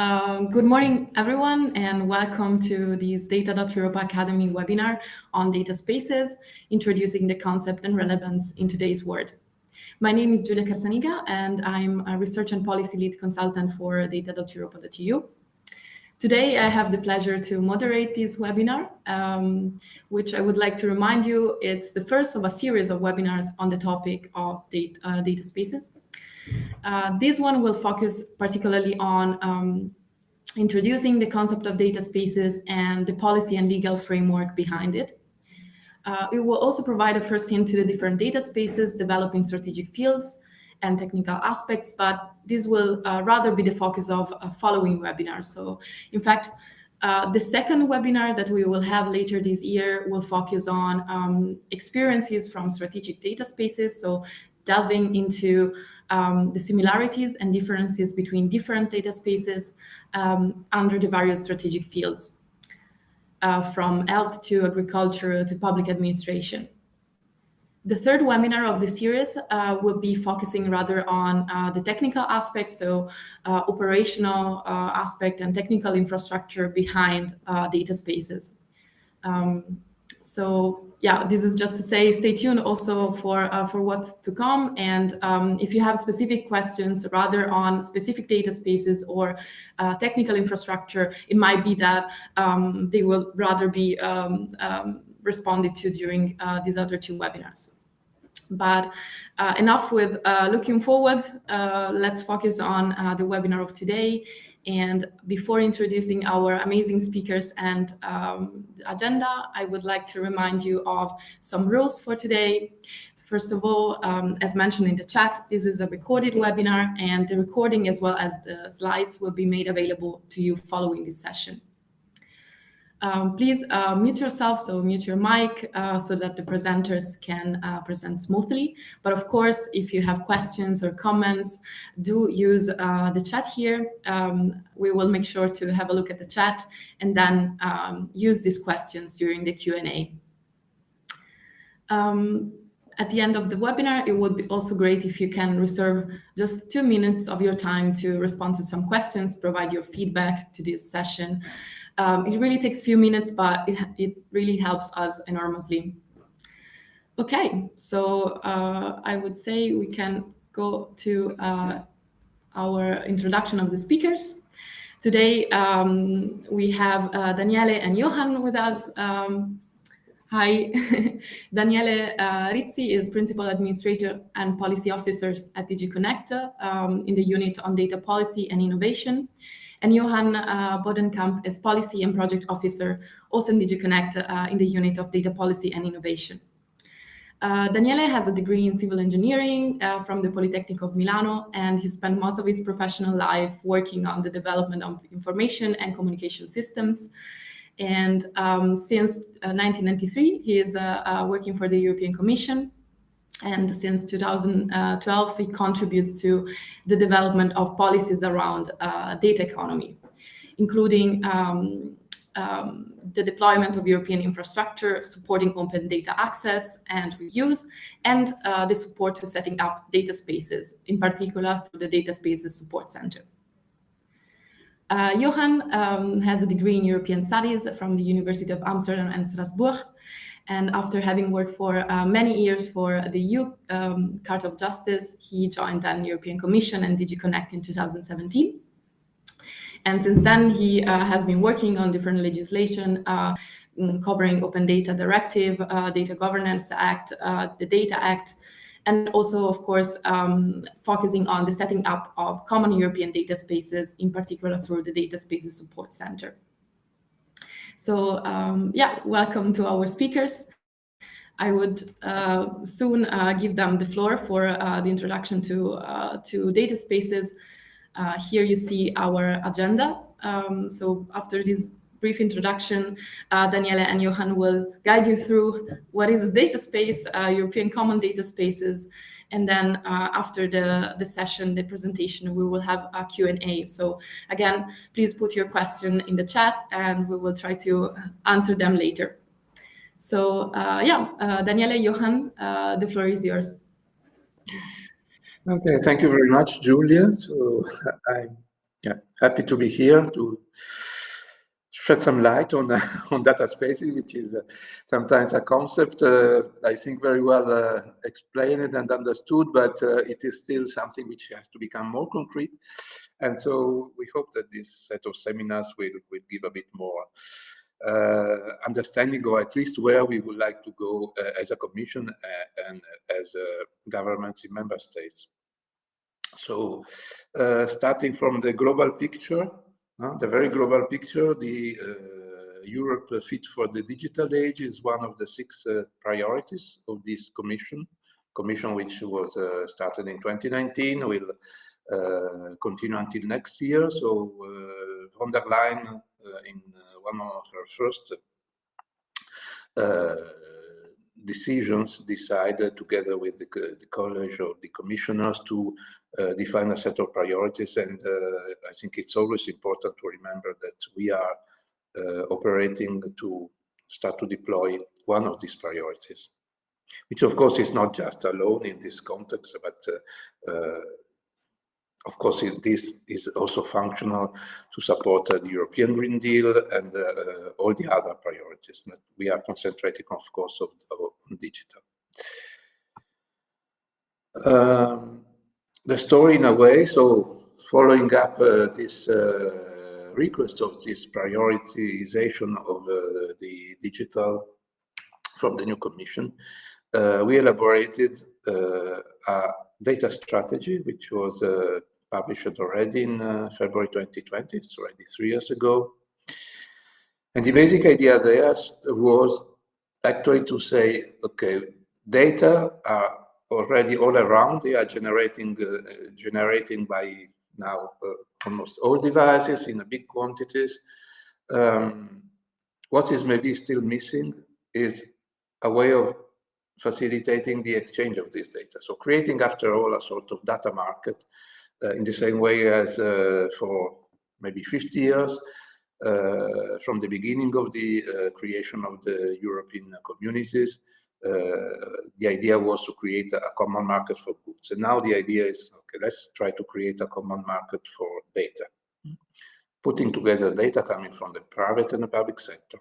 Good morning, everyone, and welcome to this data.europa Academy webinar on data spaces, introducing the concept and relevance in today's world. My name is Giulia Casaniga, and I'm a research and policy lead consultant for data.europa.eu. Today, I have the pleasure to moderate this webinar, which I would like to remind you, it's the first of a series of webinars on the topic of data spaces. This one will focus particularly on introducing the concept of data spaces and the policy and legal framework behind it. It will also provide a first hint to the different data spaces, developing strategic fields and technical aspects, but this will rather be the focus of following webinars. So in fact, the second webinar that we will have later this year will focus on experiences from strategic data spaces, so delving into the similarities and differences between different data spaces under the various strategic fields, from health to agriculture to public administration. The third webinar of the series will be focusing rather on the technical aspects, so operational aspect and technical infrastructure behind data spaces. So yeah, this is just to say, stay tuned also for what's to come. And if you have specific questions rather on specific data spaces or technical infrastructure, it might be that they will rather be responded to during these other two webinars. But enough with looking forward, let's focus on the webinar of today. And before introducing our amazing speakers and the agenda, I would like to remind you of some rules for today. So first of all, as mentioned in the chat, this is a recorded webinar, and the recording as well as the slides will be made available to you following this session. Please mute yourself, so mute your mic so that the presenters can present smoothly. But of course, if you have questions or comments, do use the chat here. We will make sure to have a look at the chat and then use these questions during the Q&A. At the end of the webinar, it would be also great if you can reserve just 2 minutes of your time to respond to some questions, provide your feedback to this session. It really takes a few minutes, but it really helps us enormously. Okay, so I would say we can go to our introduction of the speakers. Today, we have Daniele and Johan with us. Hi, Daniele Rizzi is Principal Administrator and Policy Officer at DG Connect in the unit on data policy and innovation. And Johan Bodenkamp is Policy and Project Officer, also in DG Connect in the unit of Data Policy and Innovation. Daniele has a degree in civil engineering from the Polytechnic of Milano, and he spent most of his professional life working on the development of information and communication systems. And since 1993, he is working for the European Commission. And since 2012, he contributes to the development of policies around data economy, including the deployment of European infrastructure, supporting open data access and reuse, and the support to setting up data spaces, in particular through the Data Spaces Support Center. Johan has a degree in European Studies from the University of Amsterdam and Strasbourg. And after having worked for many years for the EU Carta of Justice, he joined the European Commission and DG Connect in 2017. And since then, he has been working on different legislation covering Open Data Directive, Data Governance Act, the Data Act, and also, of course, focusing on the setting up of common European data spaces, in particular through the Data Spaces Support Center. So yeah, welcome to our speakers. I would soon give them the floor for the introduction to data spaces. Here you see our agenda. So after this brief introduction, Daniele and Johan will guide you through what is a data space, European Common Data Spaces, and then after the session, the presentation, we will have a Q&A. So again, please put your question in the chat and we will try to answer them later. So yeah, Daniele, Johan, the floor is yours. Okay, thank you very much, Julia. So Yeah, happy to be here to shed some light on on data spaces, which is sometimes a concept I think very well explained and understood, but it is still something which has to become more concrete. And so we hope that this set of seminars will give a bit more understanding, or at least where we would like to go as a Commission and as governments in member states. So starting from the global picture, the very global picture, the Europe Fit for the Digital Age is one of the 6 priorities of this commission, which was started in 2019, will continue until next year. So von der Leyen, in one of her first decisions, decided together with the College of the Commissioners to define a set of priorities. And I think it's always important to remember that we are operating to start to deploy one of these priorities, which of course is not just alone in this context, but of course, this is also functional to support the European Green Deal and all the other priorities. But we are concentrating, of course, on digital. The story, in a way, so following up this request of this prioritization of the digital from the new Commission, we elaborated a data strategy, which was published already in February 2020, it's already 3 years ago. And the basic idea there was actually to say, okay, data are already all around. They are generating by now almost all devices in big quantities. What is maybe still missing is a way of facilitating the exchange of this data. So creating, after all, a sort of data market in the same way as for maybe 50 years, from the beginning of the creation of the European communities, the idea was to create a common market for goods. And now the idea is, okay, let's try to create a common market for data, putting together data coming from the private and the public sector.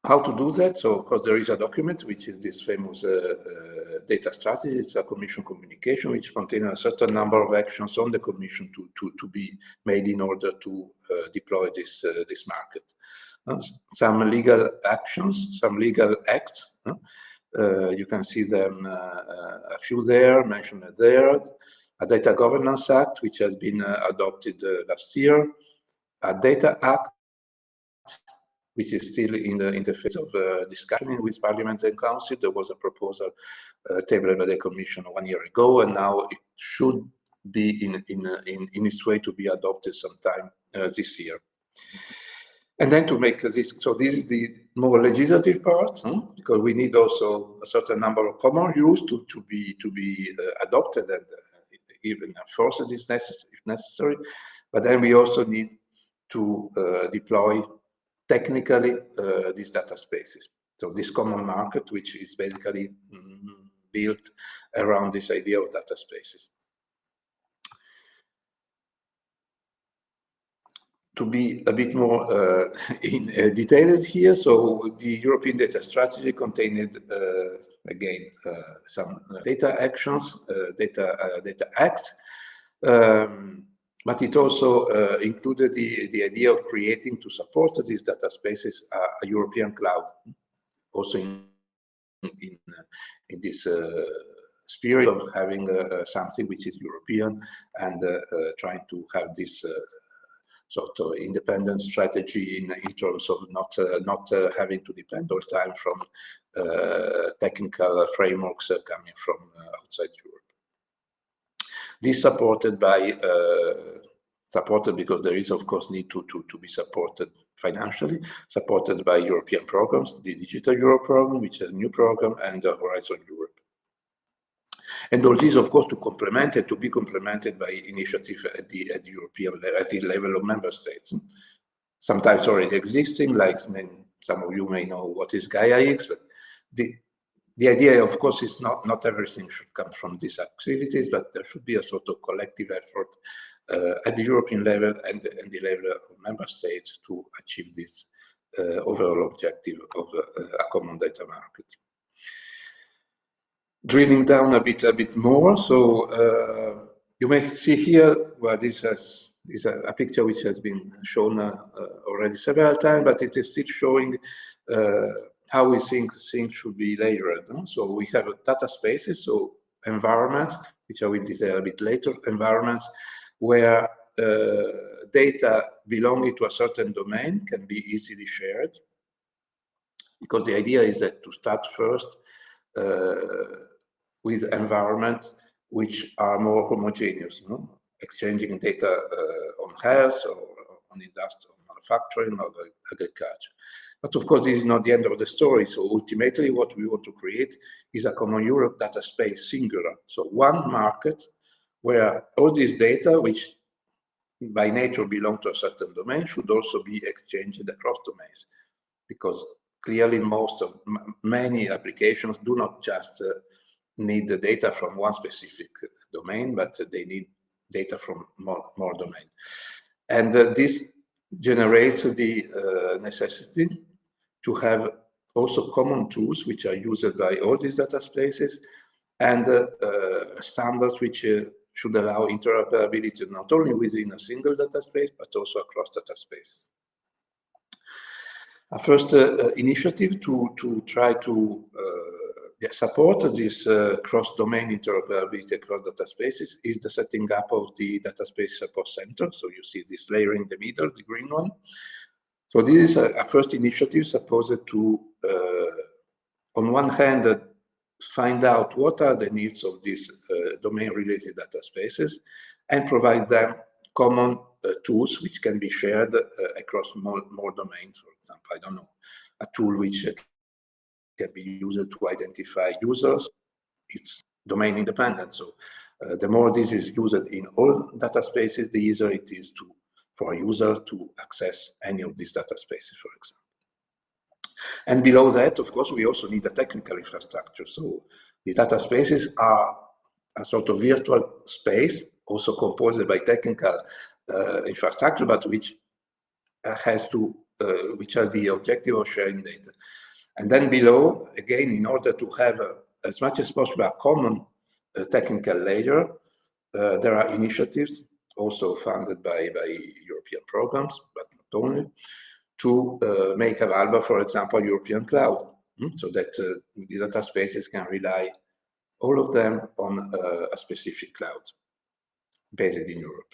How to do that? So, of course, there is a document, which is this famous data strategy. It's a Commission communication, which contains a certain number of actions on the Commission to be made in order to deploy this market. Some legal actions, some legal acts. You can see them, a few there, mentioned there. A Data Governance Act, which has been adopted last year. A Data Act, which is still in the phase of discussion with Parliament and Council. There was a proposal tabled by the Commission 1 year ago, and now it should be in its way to be adopted sometime this year. And then to make this, so this is the more legislative part, because we need also a certain number of common rules to be adopted and even enforced if necessary. But then we also need to deploy technically these data spaces. So this common market, which is basically built around this idea of data spaces. To be a bit more detailed here, so the European data strategy contained, again, some data actions, data acts, but it also included the idea of creating, to support these data spaces, a European cloud, also in this spirit of having something which is European and trying to have this sort of independent strategy in terms of not having to depend all the time from technical frameworks coming from outside Europe. This supported because there is, of course, need to be supported financially, supported by European programs, the Digital Europe program, which is a new program, and Horizon Europe. And all this, of course, to be complemented by initiative at the European level, at the level of member states. Sometimes already existing, like some of you may know what is Gaia-X, but The idea, of course, is not everything should come from these activities, but there should be a sort of collective effort at the European level and the level of member states to achieve this overall objective of a common data market. Drilling down a bit more, so you may see here, well, this is a picture which has been shown already several times, but it is still showing how we think things should be layered. So we have data spaces, so environments, which I will detail a bit later, environments where data belonging to a certain domain can be easily shared. Because the idea is that to start first with environments which are more homogeneous, exchanging data on health or on industrial manufacturing or agriculture. But of course, this is not the end of the story. So ultimately, what we want to create is a common Europe data space, singular. So one market where all this data, which by nature belong to a certain domain, should also be exchanged across domains. Because clearly many applications do not just need the data from one specific domain, but they need data from more domains. And this generates the necessity to have also common tools which are used by all these data spaces and standards which should allow interoperability not only within a single data space, but also across data spaces. A first initiative to try to support this cross-domain interoperability across data spaces is the setting up of the Data Space Support Center. So you see this layer in the middle, the green one. So this is a first initiative supposed to, on one hand, find out what are the needs of these domain-related data spaces and provide them common tools which can be shared across more domains. For example, I don't know, a tool which can be used to identify users. It's domain independent. So the more this is used in all data spaces, the easier it is for a user to access any of these data spaces, for example. And below that, of course, we also need a technical infrastructure. So the data spaces are a sort of virtual space, also composed by technical infrastructure, but which has the objective of sharing data. And then below, again, in order to have as much as possible a common technical layer, there are initiatives also funded by European programs, but not only, to make available, for example, European cloud, so that the data spaces can rely, all of them, on a specific cloud based in Europe.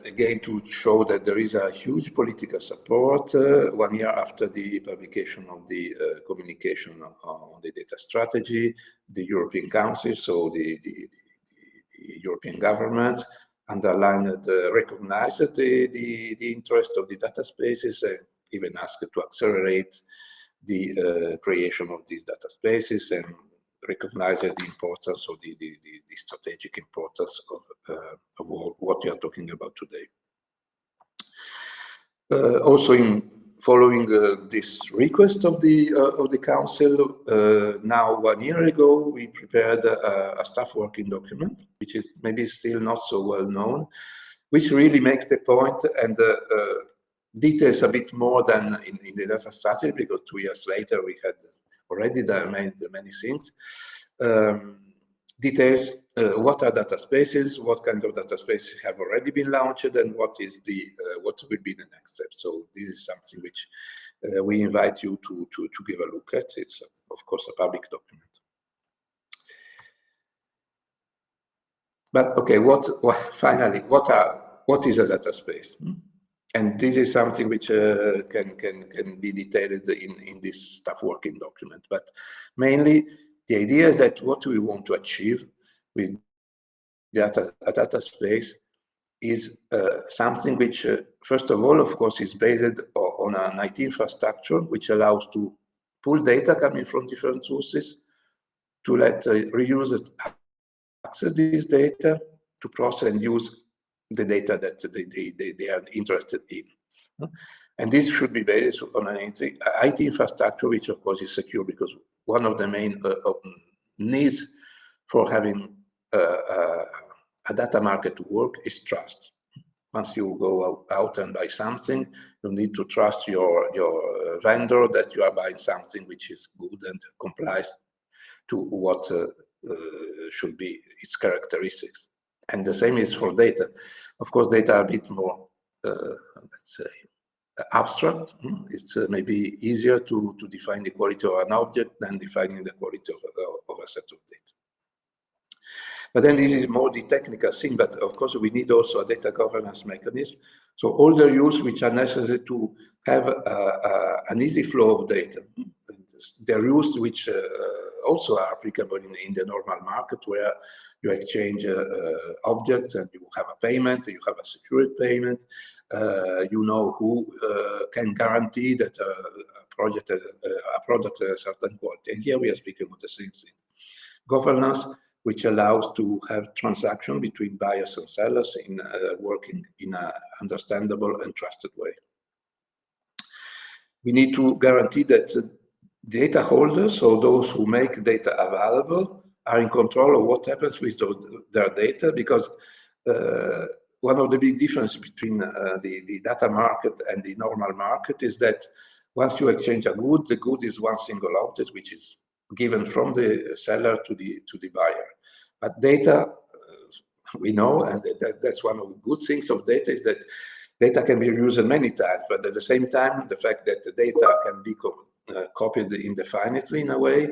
Again, to show that there is a huge political support 1 year after the publication of the communication on the data strategy, the European Council, so the European governments underlined, recognized the interest of the data spaces and even asked to accelerate the creation of these data spaces and recognize the importance of the strategic importance of what we are talking about today. Also, in following this request of the Council, now 1 year ago, we prepared a staff working document, which is maybe still not so well known, which really makes the point and details a bit more than in the data strategy, because 2 years later we had already made many things. Details what are data spaces, what kind of data spaces have already been launched, and what will be the next step. So this is something which we invite you to give a look at. It's of course a public document. But okay, finally, what is a data space? And this is something which can be detailed in this staff working document. But mainly, the idea is that what we want to achieve with a data space is something which, first of all, of course, is based on an IT infrastructure which allows to pull data coming from different sources, to let reusers access this data, to process and use the data that they are interested in. And this should be based on an IT infrastructure, which of course is secure, because one of the main needs for having a data market to work is trust. Once you go out and buy something, you need to trust your vendor that you are buying something which is good and complies to what should be its characteristics. And the same is for data. Of course, data are a bit more, let's say, abstract. It's maybe easier to define the quality of an object than defining the quality of a set of data. But then this is more the technical thing, but of course we need also a data governance mechanism. So all the rules which are necessary to have an easy flow of data. The rules which also are applicable in the normal market, where you exchange objects and you have a payment, you have a secured payment, you know who can guarantee that a product has a certain quality. And here we are speaking of the same thing. Governance, which allows to have transaction between buyers and sellers in working in an understandable and trusted way. We need to guarantee that data holders, or those who make data available, are in control of what happens with their data, because one of the big differences between the data market and the normal market is that once you exchange a good, the good is one single object which is given from the seller to the buyer. But data, we know, and that's one of the good things of data, is that data can be used many times, but at the same time, the fact that the data can be copied indefinitely in a way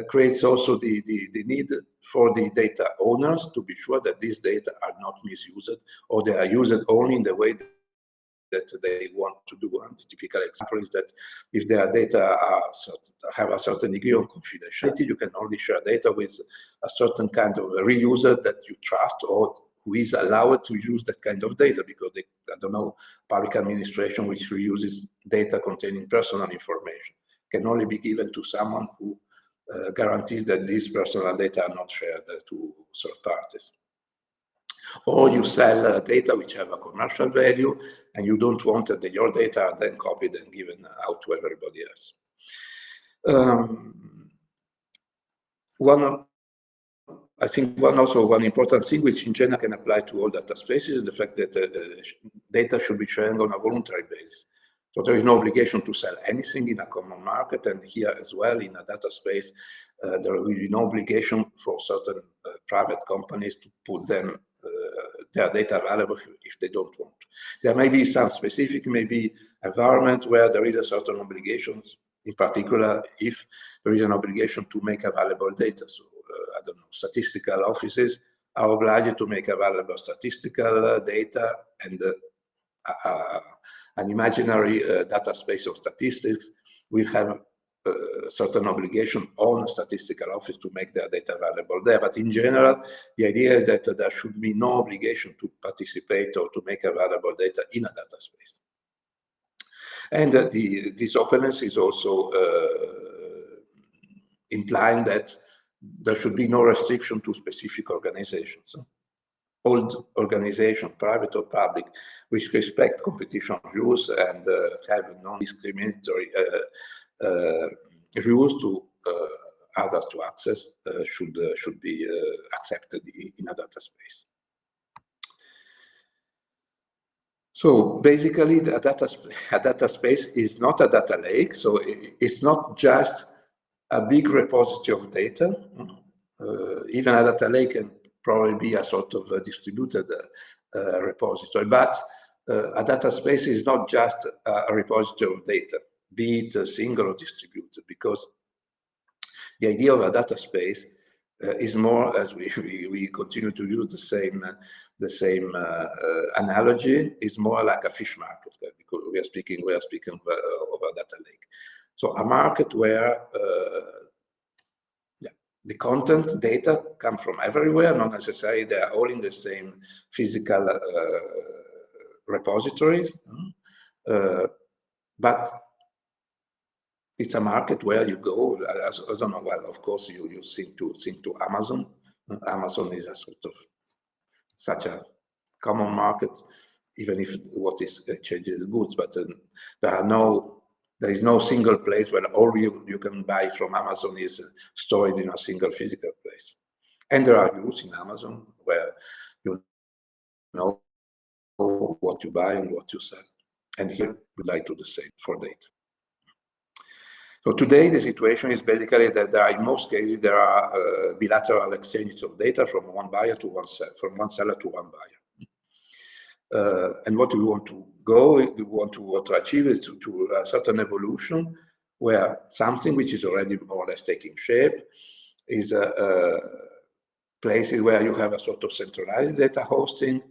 creates also the need for the data owners to be sure that these data are not misused, or they are used only in the way that they want to do. And the typical example is that if their data have a certain degree of confidentiality, you can only share data with a certain kind of reuser that you trust, or who is allowed to use that kind of data, because they, I don't know, public administration which reuses data containing personal information can only be given to someone who guarantees that these personal data are not shared to third parties. Or you sell data which have a commercial value, and you don't want that your data are then copied and given out to everybody else. I think one important thing which in general can apply to all data spaces is the fact that data should be shared on a voluntary basis. So there is no obligation to sell anything in a common market, and here as well in a data space, there will be no obligation for certain private companies to put their data available if they don't want to. There may be some specific, maybe environment where there is a certain obligations, in particular if there is an obligation to make available data. So I don't know, statistical offices are obliged to make available statistical data, and an imaginary data space of statistics will have certain obligation on a statistical office to make their data available there. But in general, the idea is that there should be no obligation to participate or to make available data in a data space. And this openness is also implying that there should be no restriction to specific organizations. All organizations, private or public, which respect competition rules and have non-discriminatory rules to others to access should be accepted in a data space. So basically, a data space is not a data lake. So it's not just a big repository of data. Even a data lake can probably be a sort of a distributed repository, but a data space is not just a repository of data, be it single or distributed, because the idea of a data space is more, as we continue to use the same analogy, is more like a fish market, because we are speaking of a data lake. So a market where the content data come from everywhere, not necessarily they are all in the same physical repositories, but it's a market where you go. I don't know. Well, of course, you think to Amazon. Amazon is a sort of such a common market even if what is exchanged is goods, but there is no single place where all you can buy from Amazon is stored in a single physical place. And there are rules in Amazon where you know what you buy and what you sell. And here we like to do the same for data. So today the situation is basically that in most cases there are bilateral exchanges of data from one buyer to one seller, from one seller to one buyer. And what we want to achieve is to a certain evolution where something which is already more or less taking shape is places where you have a sort of centralized data hosting,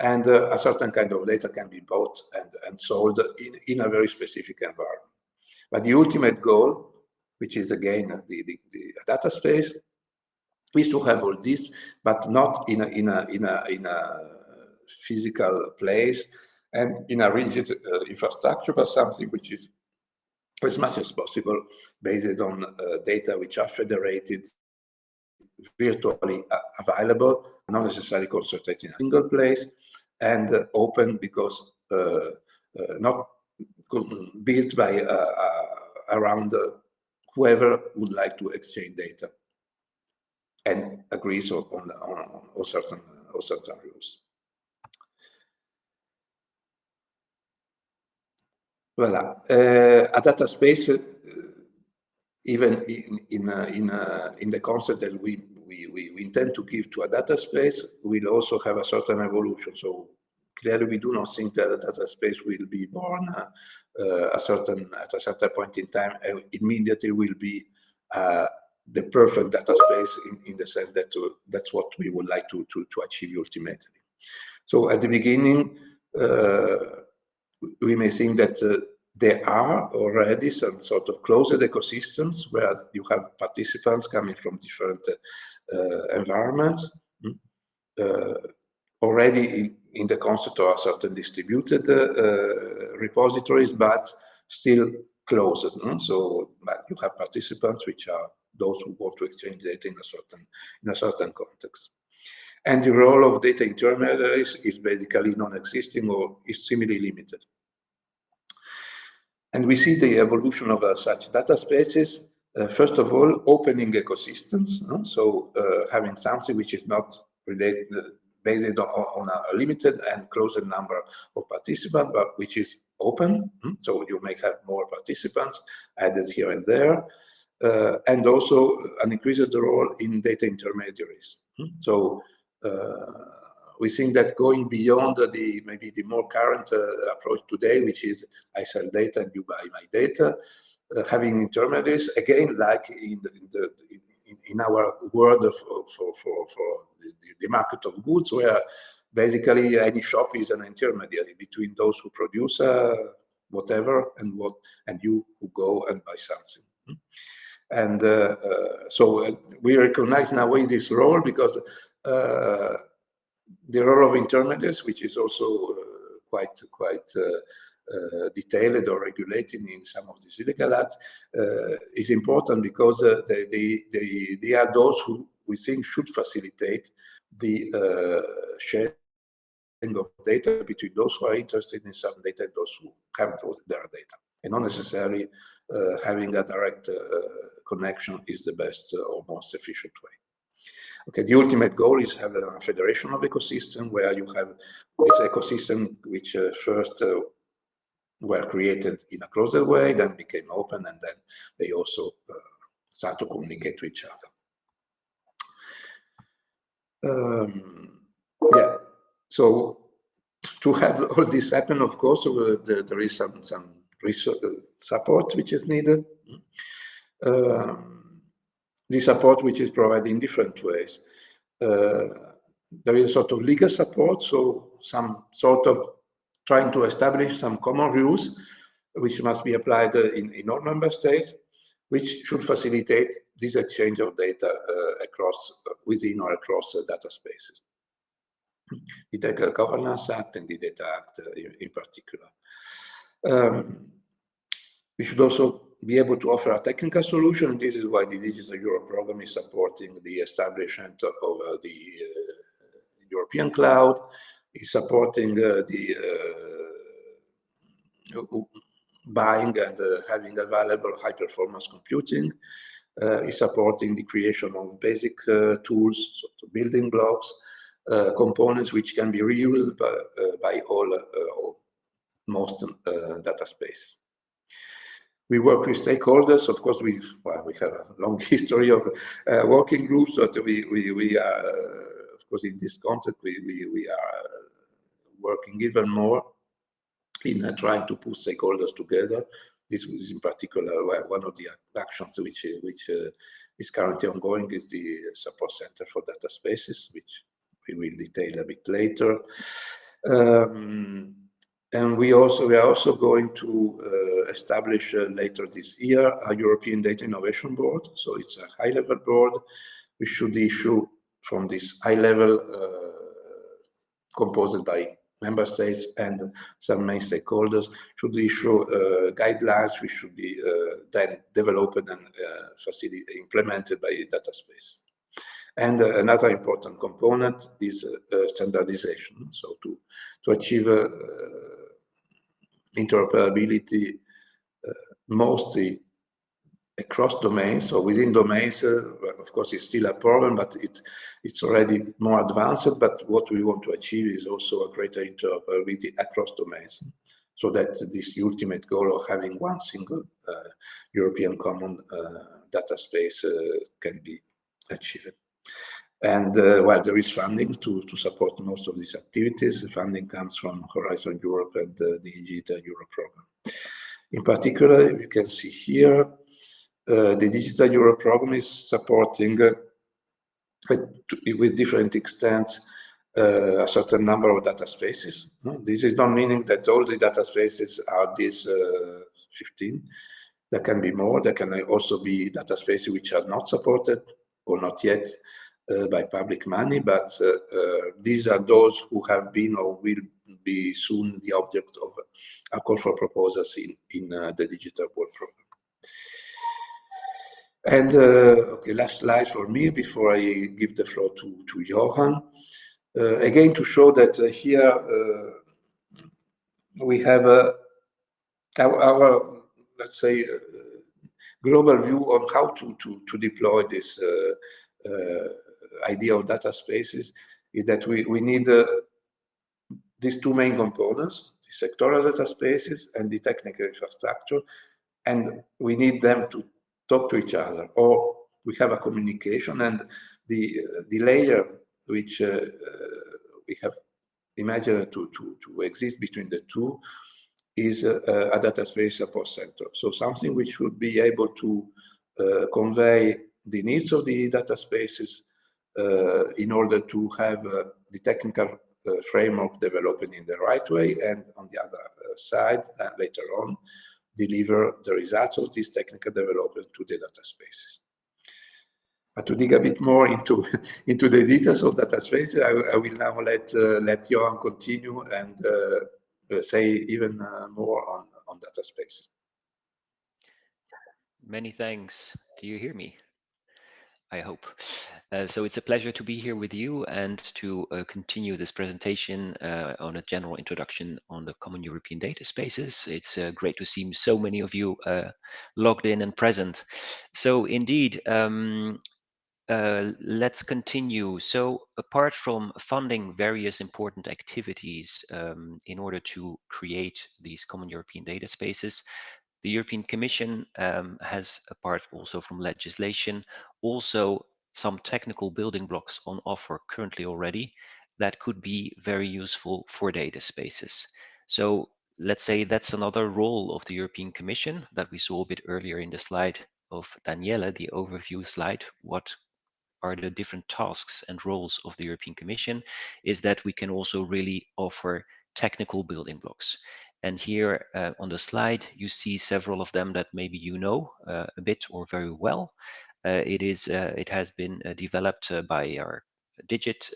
and a certain kind of data can be bought and sold in a very specific environment. But the ultimate goal, which is again the data space, is to have all this, but not in a physical place and in a rigid infrastructure, but something which is as much as possible based on data which are federated, virtually available, not necessarily concentrated in a single place, and open because not built by around whoever would like to exchange data and agrees on certain rules. Voilà. A data space, even in the concept that we intend to give to a data space, will also have a certain evolution. So clearly, we do not think that a data space will be born at a certain point in time. Immediately will be the perfect data space in the sense that that's what we would like to achieve ultimately. So at the beginning, we may think that there are already some sort of closed ecosystems where you have participants coming from different environments, already in the concept of a certain distributed repositories, but still closed. So you have participants which are those who want to exchange data in a certain context. And the role of data intermediaries is basically non-existing or extremely limited. And we see the evolution of such data spaces, first of all, opening ecosystems. So having something which is not related, based on a limited and closed number of participants, but which is open. So you may have more participants added here and there. And also an increased role in data intermediaries. So we think that going beyond maybe the more current approach today, which is I sell data and you buy my data, having intermediaries, again, like in our world for the market of goods, where basically any shop is an intermediary between those who produce whatever and you who go and buy something. And so we recognize in a way this role because the role of intermediaries, which is also quite detailed or regulated in some of these legal acts, is important because they are those who we think should facilitate the sharing of data between those who are interested in some data and those who have their data. And not necessarily having a direct connection is the best or most efficient way. Okay, the ultimate goal is have a federation of ecosystem where you have this ecosystem which first were created in a closed way, then became open, and then they also start to communicate to each other. Yeah, so to have all this happen, of course, there is some research support which is needed. The support which is provided in different ways. There is sort of legal support, so some sort of trying to establish some common rules which must be applied in all member states, which should facilitate this exchange of data within or across data spaces. The Data Governance Act and the Data Act in particular. We should also be able to offer a technical solution. This is why the Digital Europe program is supporting the establishment of the European cloud, is supporting the buying and having available high-performance computing, is supporting the creation of basic tools, sort of building blocks, components which can be reused by all most data space. We work with stakeholders. Of course, we have a long history of working groups, but we are, of course, in this context, we are working even more in trying to put stakeholders together. This is in particular one of the actions which is currently ongoing is the support center for data spaces, which we will detail a bit later. And we are also going to establish later this year a European Data Innovation Board. So it's a high-level board. We should issue from this high-level composed by member states and some main stakeholders should issue guidelines which should be then developed and implemented by data space. And another important component is standardization. So to achieve interoperability mostly across domains. So within domains, of course, it's still a problem, but it's already more advanced. But what we want to achieve is also a greater interoperability across domains, so that this ultimate goal of having one single European common data space can be achieved. And well, there is funding to support most of these activities. The funding comes from Horizon Europe and the Digital Europe program. In particular, you can see here, the Digital Europe program is supporting with different extents a certain number of data spaces. This is not meaning that all the data spaces are these 15. There can be more. There can also be data spaces which are not supported or not yet by public money, but these are those who have been or will be soon the object of a call for proposals in the Digital World program. And okay, last slide for me before I give the floor to Johan. Again, to show that here we have our let's say, global view on how to deploy this idea of data spaces is that we need these two main components, the sectoral data spaces and the technical infrastructure, and we need them to talk to each other, or we have a communication, and the layer which we have imagined to exist between the two is a data space support center. So something which would be able to convey the needs of the data spaces in order to have the technical framework developing in the right way, and on the other side, later on, deliver the results of this technical development to the data spaces. But to dig a bit more into the details of data spaces, I will now let Johan continue and say even more on data space. Many thanks. Do you hear me? I hope. So it's a pleasure to be here with you and to continue this presentation on a general introduction on the Common European Data Spaces. It's great to see so many of you logged in and present. So indeed, let's continue. So apart from funding various important activities in order to create these Common European Data Spaces, the European Commission has, apart also from legislation, also some technical building blocks on offer currently already that could be very useful for data spaces. So let's say that's another role of the European Commission that we saw a bit earlier in the slide of Daniele, the overview slide. What are the different tasks and roles of the European Commission is that we can also really offer technical building blocks. And here on the slide, you see several of them that maybe you know a bit or very well. It has been developed by our Digit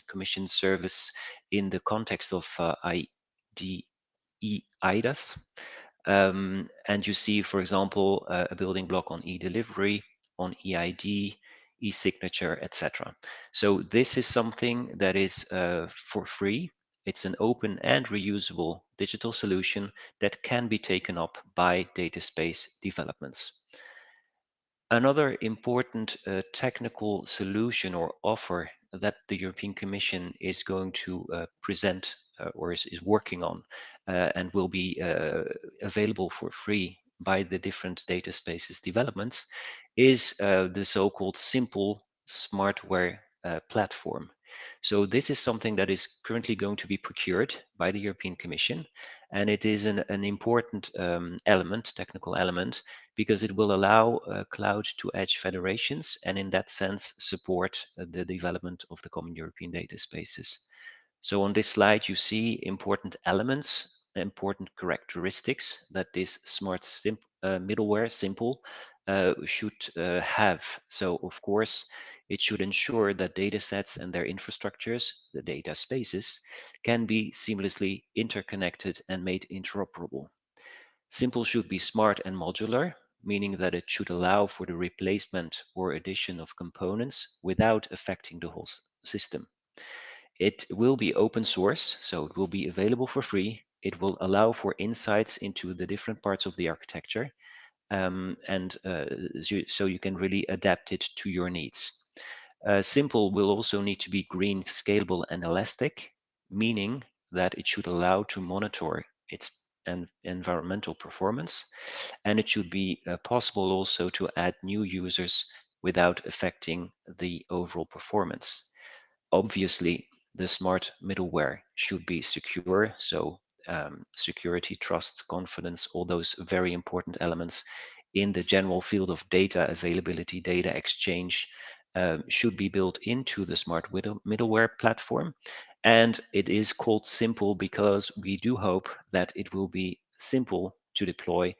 Commission service in the context of IDAS. And you see, for example, a building block on e-delivery, on eID, e-signature, etc. So this is something that is for free It's an open and reusable digital solution that can be taken up by data space developments. Another important technical solution or offer that the European Commission is going to present or is working on and will be available for free by the different data spaces developments is the so-called simple smartware platform. So this is something that is currently going to be procured by the European Commission, and it is an important element, technical element, because it will allow cloud to edge federations and in that sense support the development of the common European data spaces. So on this slide, you see important elements, important characteristics that this smart middleware, simple, should have. So of course, it should ensure that data sets and their infrastructures, the data spaces, can be seamlessly interconnected and made interoperable. Simple should be smart and modular, meaning that it should allow for the replacement or addition of components without affecting the whole system. It will be open source, so it will be available for free. It will allow for insights into the different parts of the architecture, so you can really adapt it to your needs. Simple will also need to be green, scalable, and elastic, meaning that it should allow to monitor its environmental performance, and it should be possible also to add new users without affecting the overall performance. Obviously, the smart middleware should be secure, so security, trust, confidence, all those very important elements in the general field of data availability, data exchange, should be built into the smart middleware platform. And it is called simple because we do hope that it will be simple to deploy,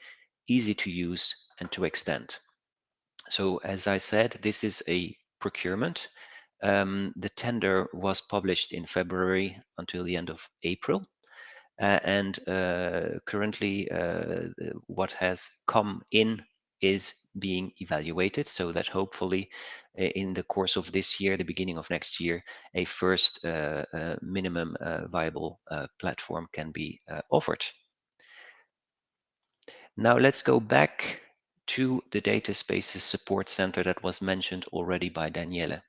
easy to use, and to extend. So as I said, this is a procurement. The tender was published in February until the end of April. And currently, what has come in is being evaluated so that hopefully in the course of this year, the beginning of next year, a first minimum viable platform can be offered. Now let's go back to the Data Spaces Support Center that was mentioned already by Daniele,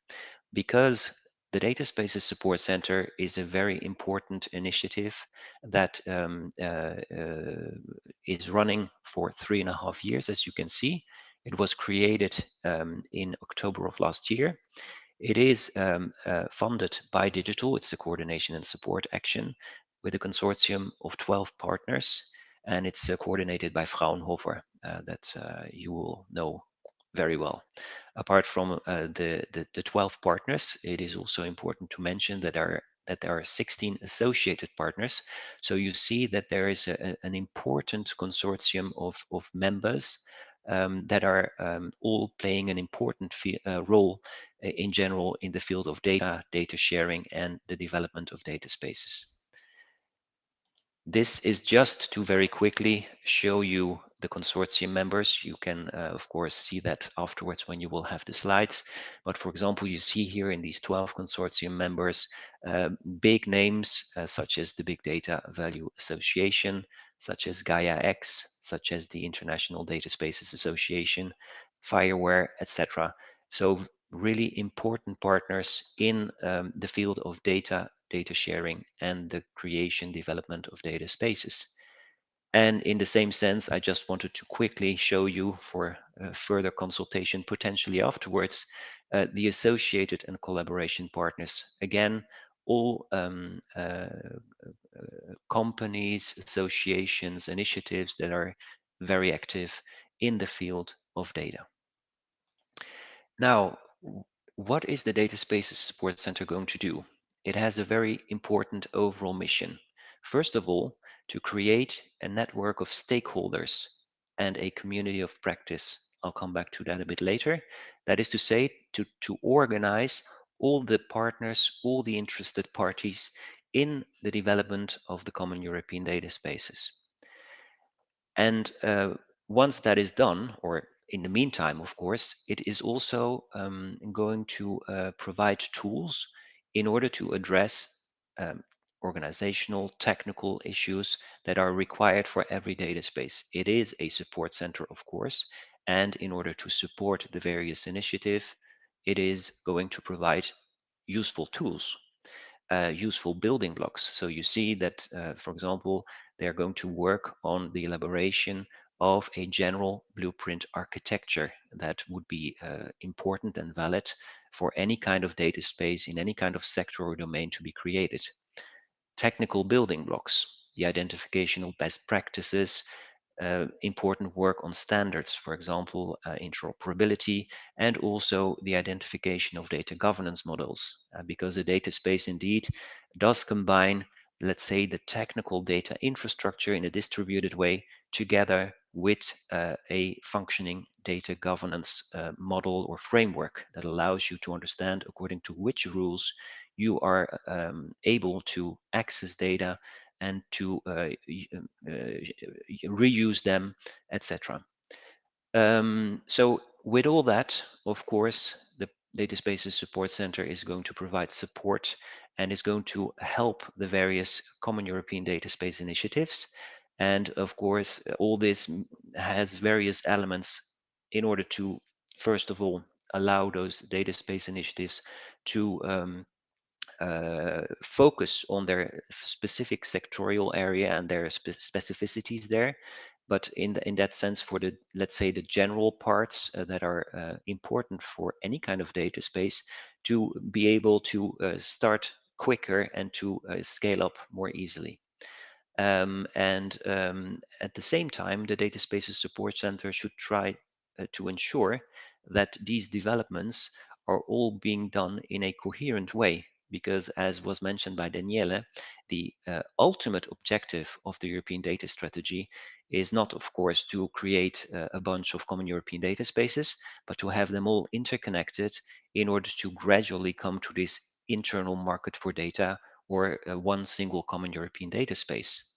because the Data Spaces Support Center is a very important initiative that is running for 3.5 years, as you can see. It was created in October of last year. It is funded by Digital. It's a coordination and support action with a consortium of 12 partners, and it's coordinated by Fraunhofer, that you will know very well. Apart from the 12 partners, it is also important to mention that there are 16 associated partners. So you see that there is an important consortium of members that are all playing an important role in general in the field of data sharing, and the development of data spaces. This is just to very quickly show you the consortium members. You can, of course, see that afterwards when you will have the slides. But for example, you see here in these 12 consortium members, big names such as the Big Data Value Association, such as Gaia-X, such as the International Data Spaces Association, Fireware, etc. So really important partners in the field of data sharing, and the creation, development of data spaces. And in the same sense, I just wanted to quickly show you for further consultation, potentially afterwards, the associated and collaboration partners. Again, all companies, associations, initiatives that are very active in the field of data. Now, what is the Data Spaces Support Center going to do? It has a very important overall mission. First of all, to create a network of stakeholders and a community of practice. I'll come back to that a bit later. That is to say, to organize all the partners, all the interested parties in the development of the common European data spaces. And once that is done, or in the meantime, of course, it is also going to provide tools in order to address organizational, technical issues that are required for every data space. It is a support center, of course, and in order to support the various initiatives, it is going to provide useful tools, useful building blocks. So you see that, for example, they're going to work on the elaboration of a general blueprint architecture that would be important and valid for any kind of data space in any kind of sector or domain to be created. Technical building blocks, the identification of best practices, important work on standards, for example, interoperability, and also the identification of data governance models, because the data space indeed does combine, let's say, the technical data infrastructure in a distributed way together with a functioning data governance model or framework that allows you to understand according to which rules you are able to access data and to reuse them, etc. So with all that, of course, the Data Spaces Support Center is going to provide support and is going to help the various common European data space initiatives. And of course, all this has various elements in order to, first of all, allow those data space initiatives to focus on their specific sectorial area and their specificities there. But in that sense, for the, let's say, the general parts that are important for any kind of data space, to be able to start quicker and to scale up more easily. At the same time, the Data Spaces Support Center should try to ensure that these developments are all being done in a coherent way, because as was mentioned by Daniele, the ultimate objective of the European data strategy is not, of course, to create a bunch of common European data spaces, but to have them all interconnected in order to gradually come to this internal market for data, or one single common European data space.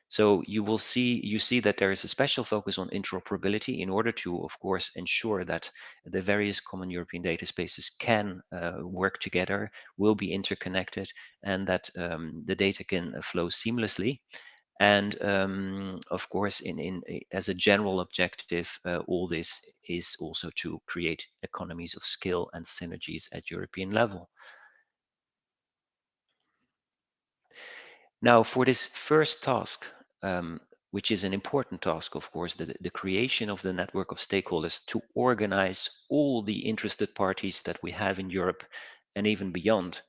So you see that there is a special focus on interoperability in order to, of course, ensure that the various common European data spaces can work together, will be interconnected, and that the data can flow seamlessly. And of course, as a general objective, all this is also to create economies of scale and synergies at European level. Now, for this first task, which is an important task, of course, the creation of the network of stakeholders to organize all the interested parties that we have in Europe and even beyond,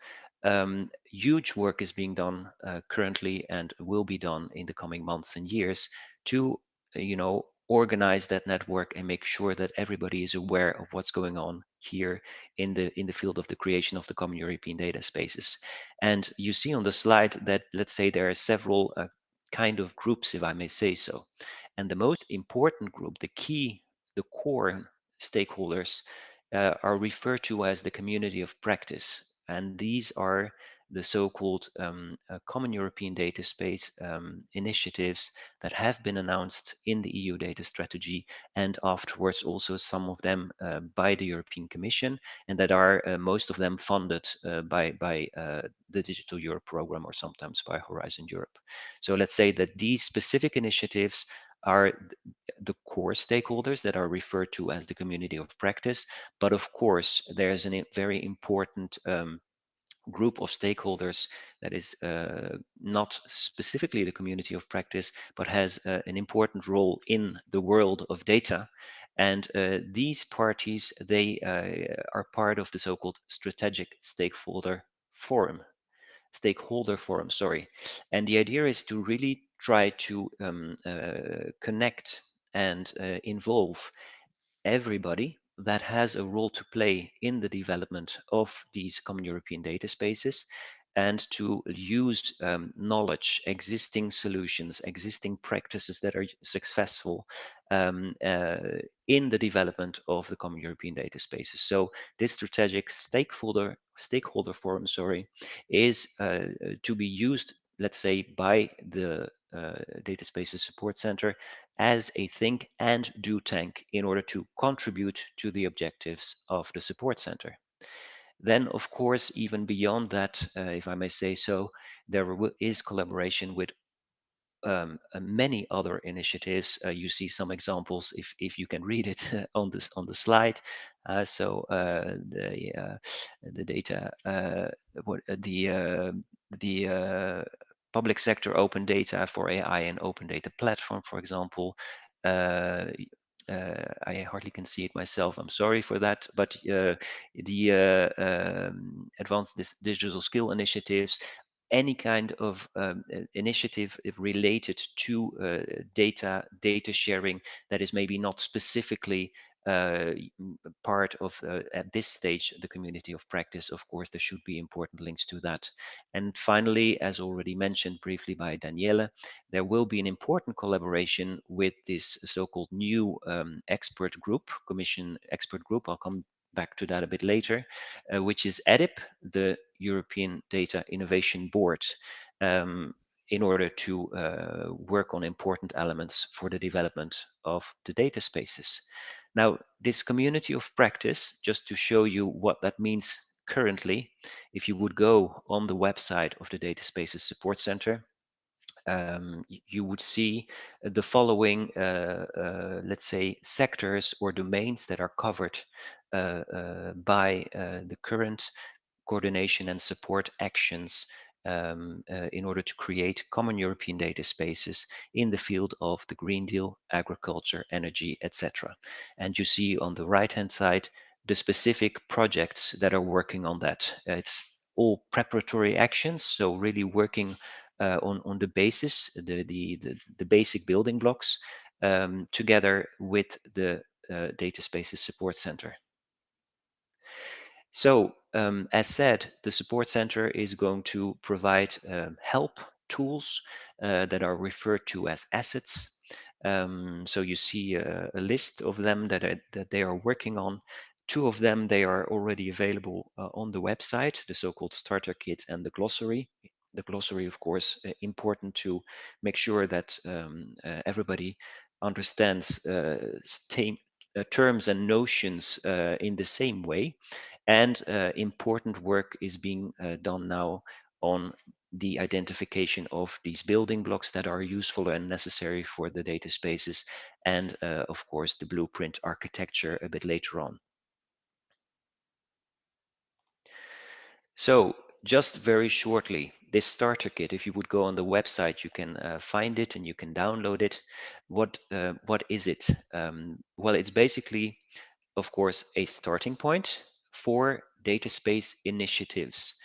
huge work is being done currently and will be done in the coming months and years to, organize that network and make sure that everybody is aware of what's going on here in the field of the creation of the common European data spaces. And you see on the slide that, let's say, there are several kind of groups, if I may say so. And the most important group, the core stakeholders, are referred to as the community of practice. And these are the so-called common European data space initiatives that have been announced in the EU data strategy, and afterwards also some of them by the European Commission, and that are most of them funded by the Digital Europe program, or sometimes by Horizon Europe. So let's say that these specific initiatives are the core stakeholders that are referred to as the community of practice. But of course, there's a very important group of stakeholders that is not specifically the community of practice, but has an important role in the world of data. And these parties, they are part of the so-called strategic stakeholder forum, sorry. And the idea is to really try to connect and involve everybody that has a role to play in the development of these common European data spaces, and to use knowledge, existing solutions, existing practices that are successful in the development of the common European data spaces. So this strategic stakeholder forum, sorry, is to be used, let's say, by the Data Spaces Support Center as a think and do tank in order to contribute to the objectives of the support center. Then, of course, even beyond that, if I may say so, there is collaboration with many other initiatives. You see some examples if you can read it on the slide. The data, the public sector open data for AI and open data platform, for example. I hardly can see it myself. I'm sorry for that. But the advanced digital skill initiatives, any kind of initiative related to data sharing that is maybe not specifically part of at this stage the community of practice. Of course, there should be important links to that. And finally, as already mentioned briefly by Daniele, there will be an important collaboration with this so-called new expert group, Commission expert group. I'll come back to that a bit later, which is EDIP, the European Data Innovation Board, in order to work on important elements for the development of the data spaces. Now, this community of practice, just to show you what that means currently, if you would go on the website of the Data Spaces Support Center, you would see the following, let's say, sectors or domains that are covered by the current coordination and support actions in order to create common European data spaces in the field of the Green Deal, agriculture, energy, etc. And you see on the right-hand side the specific projects that are working on that. It's all preparatory actions, so really working on the basis, the basic building blocks, together with the Data Spaces Support Center. So, as said, the support center is going to provide help tools that are referred to as assets. So you see a list of them that they are working on. Two of them, they are already available on the website, the so-called starter kit and the glossary. The glossary, of course, important to make sure that everybody understands terms and notions in the same way. And important work is being done now on the identification of these building blocks that are useful and necessary for the data spaces, and of course the blueprint architecture a bit later on. So just very shortly, this starter kit, if you would go on the website, you can find it and you can download it. What is it? Well, it's basically, of course, a starting point for data space initiatives.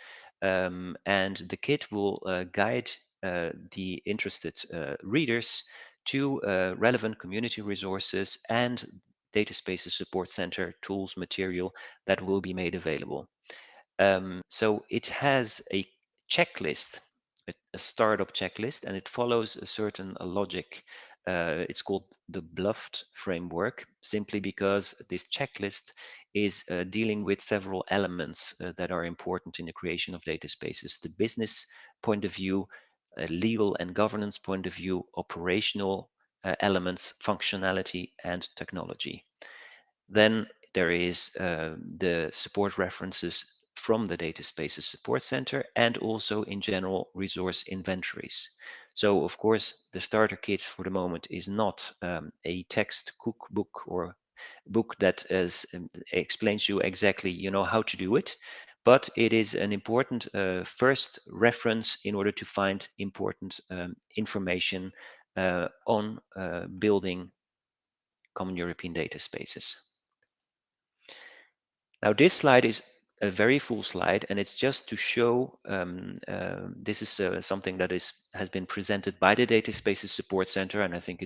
And the kit will guide the interested readers to relevant community resources and Data Spaces Support Center tools material that will be made available. So it has a checklist, a startup checklist, and it follows a certain logic. It's called the BLUFT framework, simply because this checklist is dealing with several elements that are important in the creation of data spaces: the business point of view, legal and governance point of view, operational elements, functionality, and technology. Then there is the support references from the Data Spaces Support Center, and also in general resource inventories. So of course, the starter kit for the moment is not a text cookbook or book that explains you exactly, how to do it, but it is an important first reference in order to find important information on building common European data spaces. Now, this slide is a very full slide, and it's just to show this is something that has been presented by the Data Spaces Support Center, and I think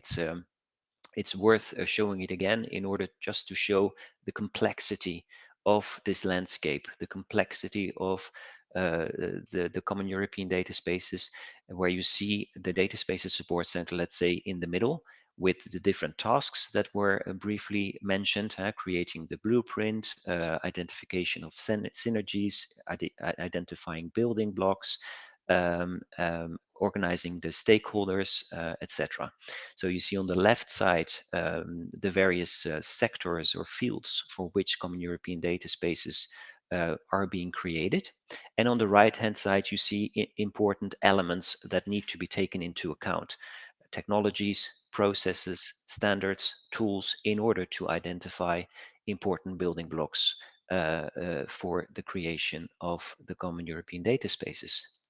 it's worth showing it again in order just to show the complexity of this landscape, the complexity of the common European data spaces, where you see the Data Spaces Support Center, let's say, in the middle, with the different tasks that were briefly mentioned, creating the blueprint, identification of synergies, identifying building blocks, organizing the stakeholders, etc. So you see on the left side the various sectors or fields for which common European data spaces are being created. And on the right-hand side, you see important elements that need to be taken into account: technologies, processes, standards, tools, in order to identify important building blocks for the creation of the common European data spaces.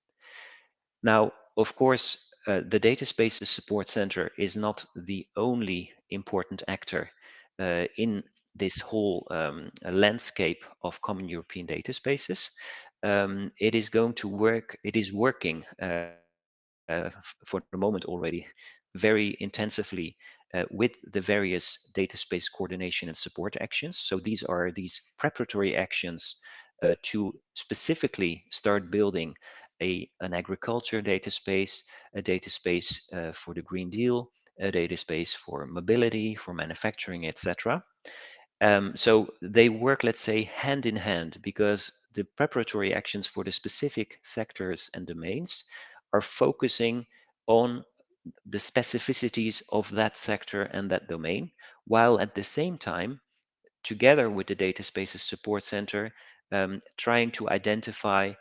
Now, of course, the Data Spaces Support Center is not the only important actor in this whole landscape of common European data spaces. It is going to work, it is working for the moment already very intensively with the various data space coordination and support actions. So these are these preparatory actions to specifically start building an agriculture data space, a data space for the Green Deal, a data space for mobility, for manufacturing, etc. So they work, let's say, hand in hand, because the preparatory actions for the specific sectors and domains are focusing on the specificities of that sector and that domain, while at the same time, together with the Data Spaces Support Center, trying to identify,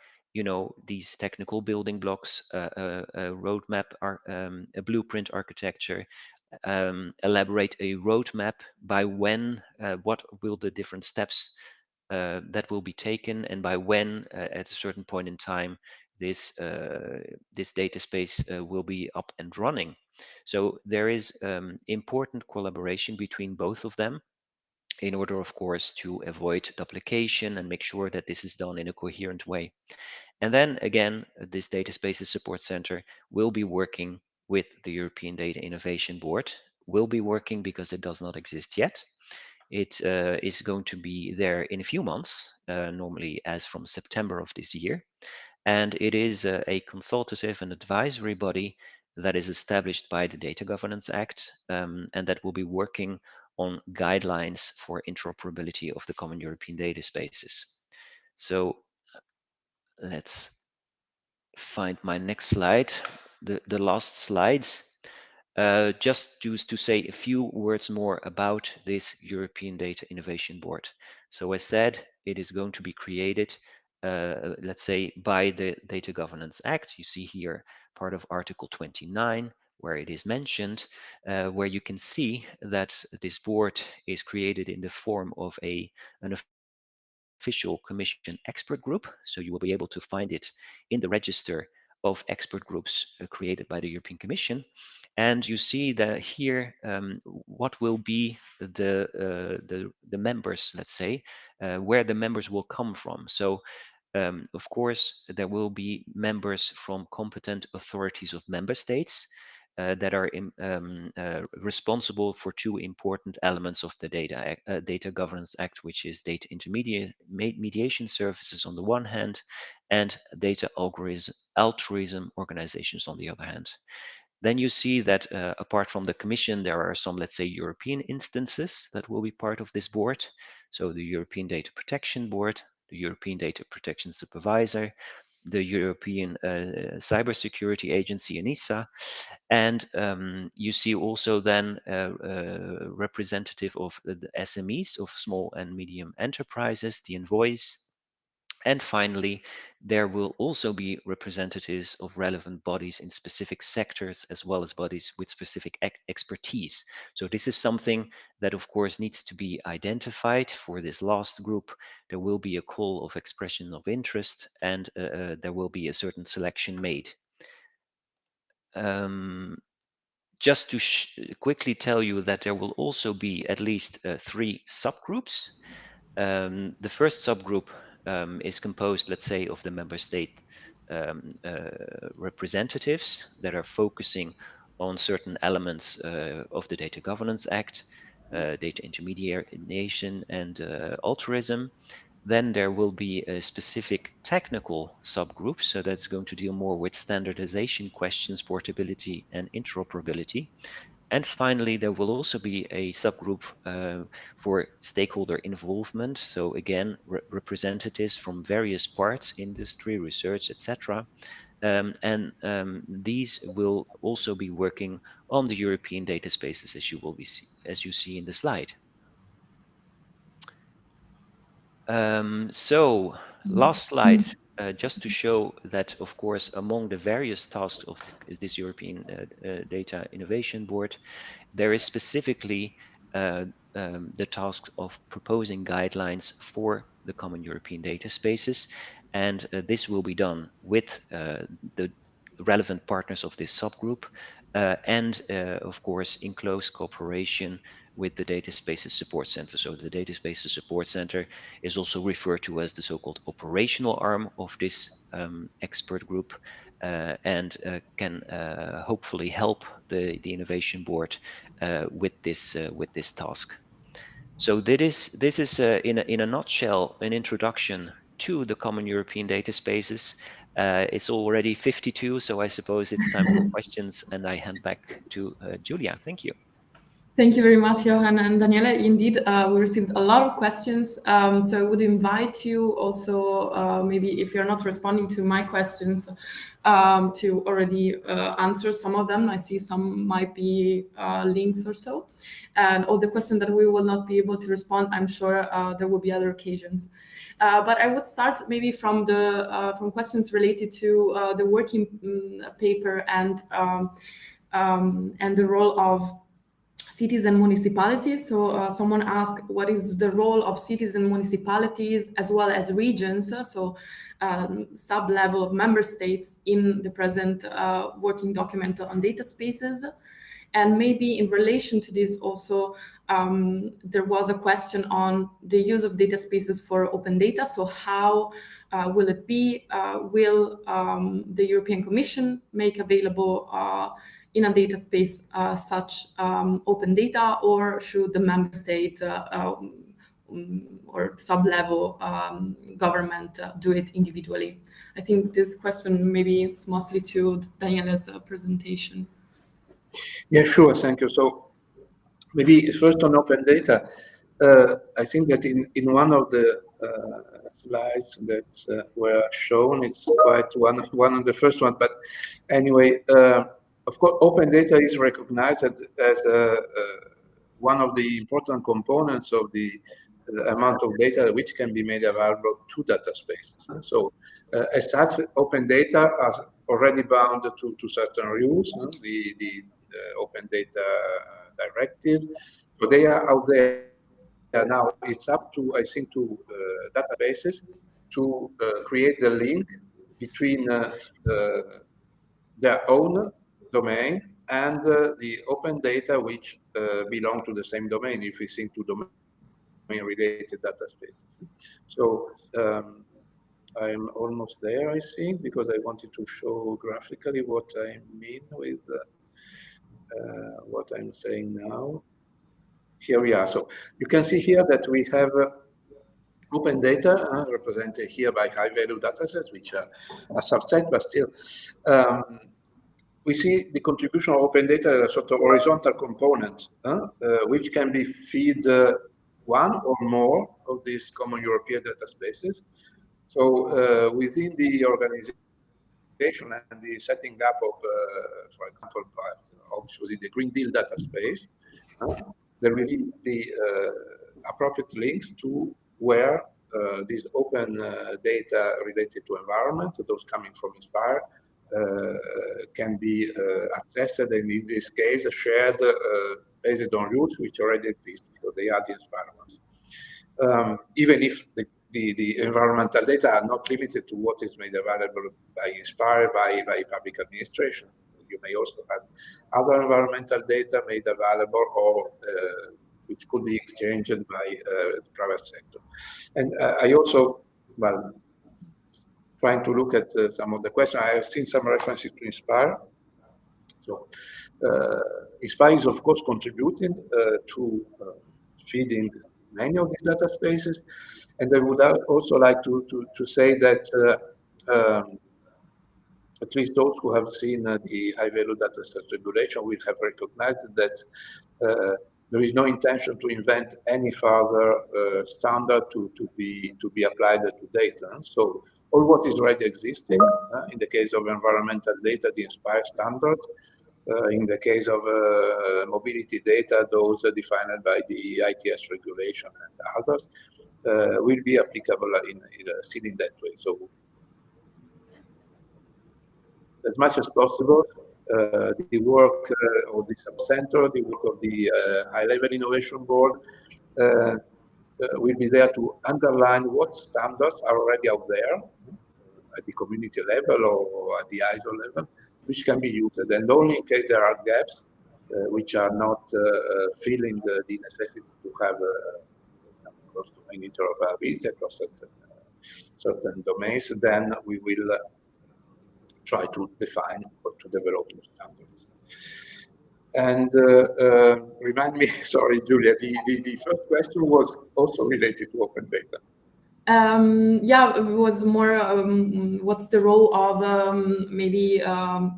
these technical building blocks, a roadmap, a blueprint architecture, elaborate a roadmap by when, what will the different steps that will be taken, and by when, at a certain point in time, this data space will be up and running. So there is important collaboration between both of them, in order, of course, to avoid duplication and make sure that this is done in a coherent way. And then again, this Data Spaces Support Center will be working with the European Data Innovation Board, will be working because it does not exist yet. It is going to be there in a few months, normally as from September of this year. And it is a consultative and advisory body that is established by the Data Governance Act, and that will be working on guidelines for interoperability of the common European data spaces. So let's find my next slide, the last slides. Just to say a few words more about this European Data Innovation Board. So as said, it is going to be created, let's say, by the Data Governance Act. You see here part of Article 29, where it is mentioned, where you can see that this board is created in the form of an official Commission expert group. So you will be able to find it in the register of expert groups created by the European Commission. And you see that here, what will be the members, let's say, where the members will come from. So of course, there will be members from competent authorities of member states that are responsible for two important elements of the Data Governance Act, which is data mediation services on the one hand, and data altruism organizations on the other hand. Then you see that apart from the Commission, there are some, let's say, European instances that will be part of this board. So the European Data Protection Board, the European Data Protection Supervisor, the European Cybersecurity Agency, ENISA, and you see also then a representative of the SMEs, of small and medium enterprises, the envoys. And finally, there will also be representatives of relevant bodies in specific sectors, as well as bodies with specific expertise. So this is something that, of course, needs to be identified for this last group. There will be a call of expression of interest, and there will be a certain selection made. Just to quickly tell you that there will also be at least 3 subgroups. The first subgroup is composed, let's say, of the member state representatives that are focusing on certain elements of the Data Governance Act, data intermediation and altruism. Then there will be a specific technical subgroup, so that's going to deal more with standardization questions, portability, and interoperability. And finally, there will also be a subgroup for stakeholder involvement. So again, representatives from various parts, industry, research, etc. And these will also be working on the European data spaces, as you see in the slide. So last slide, just to show that, of course, among the various tasks of this European Data Innovation Board, there is specifically the task of proposing guidelines for the common European data spaces. And this will be done with the relevant partners of this subgroup and, of course, in close cooperation with the Data Spaces Support Center. So the Data Spaces Support Center is also referred to as the so-called operational arm of this expert group and can hopefully help the Innovation Board with this task. So this is in a nutshell an introduction to the common European data spaces. It's already 52, so I suppose it's time for questions, and I hand back to Julia. Thank you. Thank you very much, Johan and Daniele. Indeed, we received a lot of questions. So I would invite you also, maybe if you're not responding to my questions, to already answer some of them. I see some might be links or so. And all the questions that we will not be able to respond, I'm sure there will be other occasions. But I would start maybe from from questions related to the working paper and the role of cities and municipalities. So someone asked, what is the role of cities and municipalities as well as regions? So sub-level of member states in the present working document on data spaces. And maybe in relation to this also, there was a question on the use of data spaces for open data. So how will it be? Will the European Commission make available in a data space such open data, or should the member state or sub-level government do it individually? I think this question maybe it's mostly to Daniele's presentation. Yeah, sure, thank you. So maybe first on open data, I think that in one of the slides that were shown, it's quite one of the first one, but anyway, of course, open data is recognized as one of the important components of the amount of data which can be made available to data spaces. So as such, open data are already bound to certain rules, the Open Data Directive. So they are out there now. It's up to, I think, to databases to create the link between their own domain and the open data which belong to the same domain, if we think to domain-related data spaces. So I'm almost there, I think, because I wanted to show graphically what I mean with what I'm saying now. Here we are. So you can see here that we have open data represented here by high-value datasets, which are a subset, but still. We see the contribution of open data as a sort of horizontal component, which can be fed one or more of these common European data spaces. So within the organization and the setting up of, for example, obviously the Green Deal data space, there will be the appropriate links to where these open data related to environment, those coming from Inspire, can be accessed, and in this case shared based on rules which already exist, because they are the Inspire ones. Even if the environmental data are not limited to what is made available by Inspire, by public administration. You may also have other environmental data made available or which could be exchanged by the private sector. And I also, well, trying to look at some of the questions, I have seen some references to Inspire. So Inspire is, of course, contributing to feeding many of these data spaces. And I would also like to say that at least those who have seen the high-value dataset regulation will have recognized that there is no intention to invent any further standard to be applied to data. So all what is already existing, in the case of environmental data, the Inspire standards, in the case of mobility data, those are defined by the ITS regulation and others, will be applicable still in that way. So as much as possible, the work of the sub-center, the work of the high-level innovation board will be there to underline what standards are already out there at the community level or at the ISO level, which can be used. And only in case there are gaps which are not feeling the necessity to have cross-domain interoperability across certain domains, then we will try to define or to develop new standards. And remind me, sorry, Julia, the first question was also related to open data. Yeah, it was more what's the role of maybe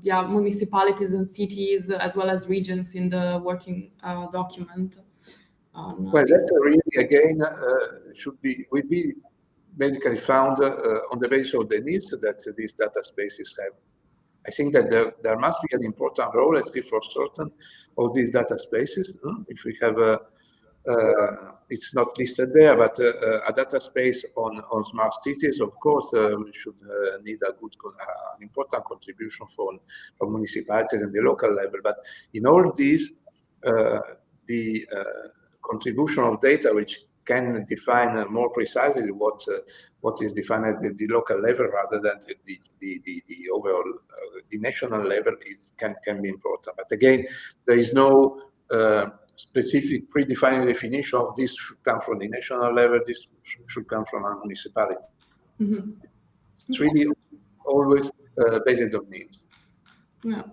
municipalities and cities as well as regions in the working document. Well, that's really again will be basically found on the basis of the needs that these data spaces have. I think that there must be an important role, at least for certain of these data spaces. If we have it's not listed there, but a data space on smart cities, of course, we should need an important contribution from municipalities and the local level. But in all these, the contribution of data, which can define more precisely what is defined at the local level rather than the overall the national level can be important. But again, there is no specific predefined definition of this should come from the national level, this should come from a municipality. Mm-hmm. It's really always based on needs. Yeah.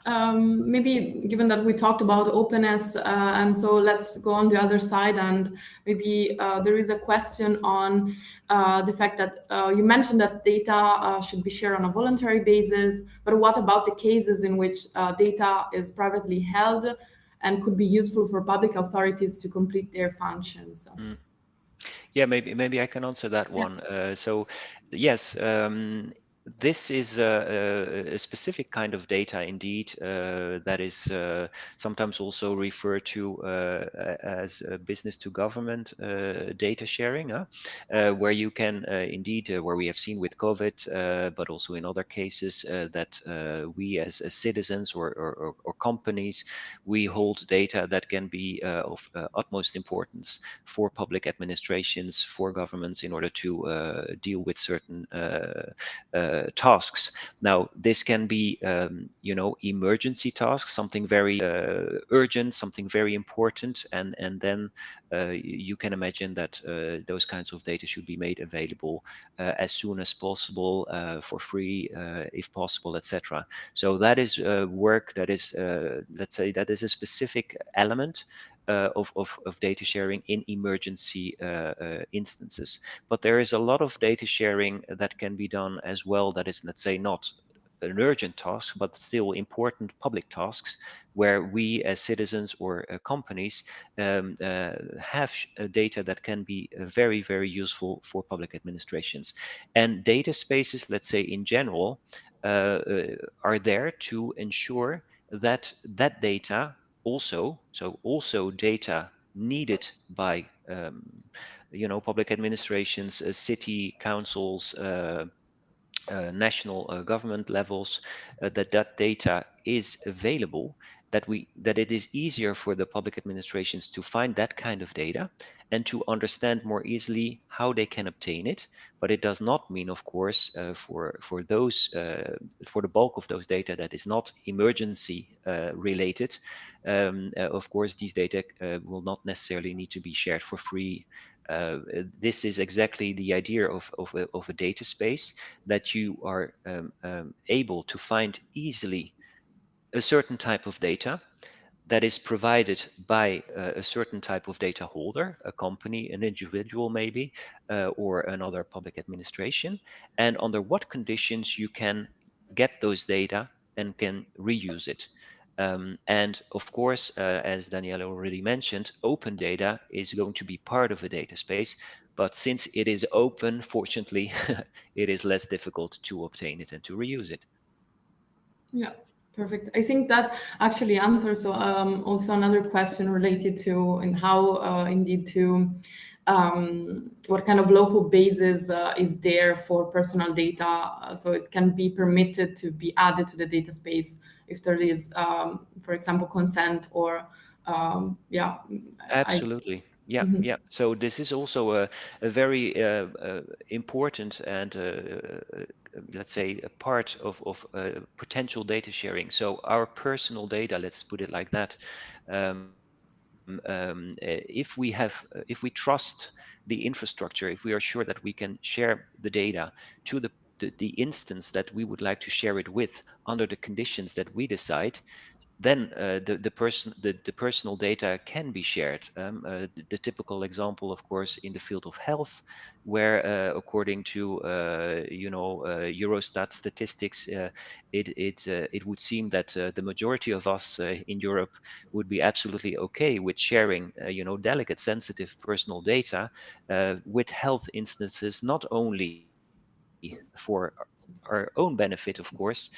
Maybe given that we talked about openness, and so let's go on the other side, and maybe there is a question on the fact that you mentioned that data should be shared on a voluntary basis, but what about the cases in which data is privately held and could be useful for public authorities to complete their functions? Yeah, maybe I can answer that one. So yes, this is a specific kind of data indeed that is sometimes also referred to as business to government data sharing, where you can indeed, where we have seen with COVID, but also in other cases that we as citizens or companies, we hold data that can be of utmost importance for public administrations, for governments in order to deal with certain tasks. Now, this can be, emergency tasks, something very urgent, something very important, and then you can imagine that those kinds of data should be made available as soon as possible for free, if possible, etc. So that is work that is, let's say, that is a specific element of data sharing in emergency instances. But there is a lot of data sharing that can be done as well that is, let's say, not an urgent task, but still important public tasks where we as citizens or companies have data that can be very, very useful for public administrations. And data spaces, let's say in general, are there to ensure that that data also data needed by public administrations, city councils, national government levels, that data is available, that it is easier for the public administrations to find that kind of data and to understand more easily how they can obtain it. But it does not mean, of course, for the bulk of those data that is not emergency related, of course, these data will not necessarily need to be shared for free. This is exactly the idea of a data space, that you are able to find easily a certain type of data that is provided by a certain type of data holder, a company, an individual maybe, or another public administration, and under what conditions you can get those data and can reuse it. And of course, as Danielle already mentioned, open data is going to be part of a data space, but since it is open, fortunately, it is less difficult to obtain it and to reuse it. Yeah. Perfect. I think that actually answers also another question related to and how indeed to what kind of lawful basis is there for personal data, so it can be permitted to be added to the data space if there is, for example, consent or yeah, I. Absolutely. Yeah, Mhm. yeah. So this is also a very important and let's say a part of potential data sharing. So our personal data, let's put it like that. If we trust the infrastructure, if we are sure that we can share the data to the instance that we would like to share it with under the conditions that we decide, then the personal data can be shared. The typical example, of course, in the field of health, where according to Eurostat statistics, it would seem that the majority of us in Europe would be absolutely okay with sharing delicate, sensitive personal data with health instances, not only for our own benefit, of course,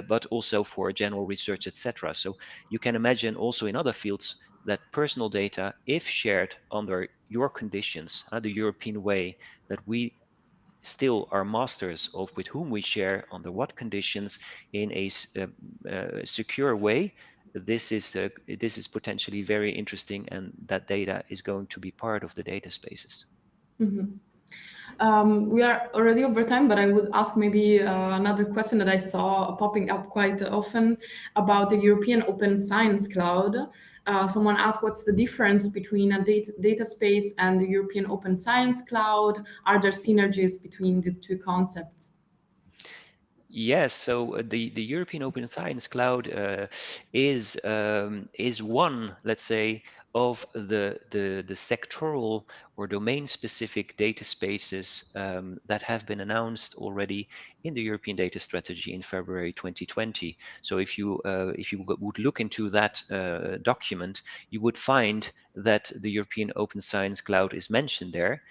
but also for general research, etc. So you can imagine also in other fields that personal data, if shared under your conditions, the European way, that we still are masters of with whom we share, under what conditions, in a secure way. This is potentially very interesting, and that data is going to be part of the data spaces. Mhm. We are already over time, but I would ask maybe another question that I saw popping up quite often about the European Open Science Cloud. Someone asked what's the difference between a data space and the European Open Science Cloud? Are there synergies between these two concepts? Yes, so the European Open Science Cloud is one, let's say, of the sectoral or domain-specific data spaces that have been announced already in the European Data Strategy in February 2020. So if you would look into that document, you would find that the European Open Science Cloud is mentioned there.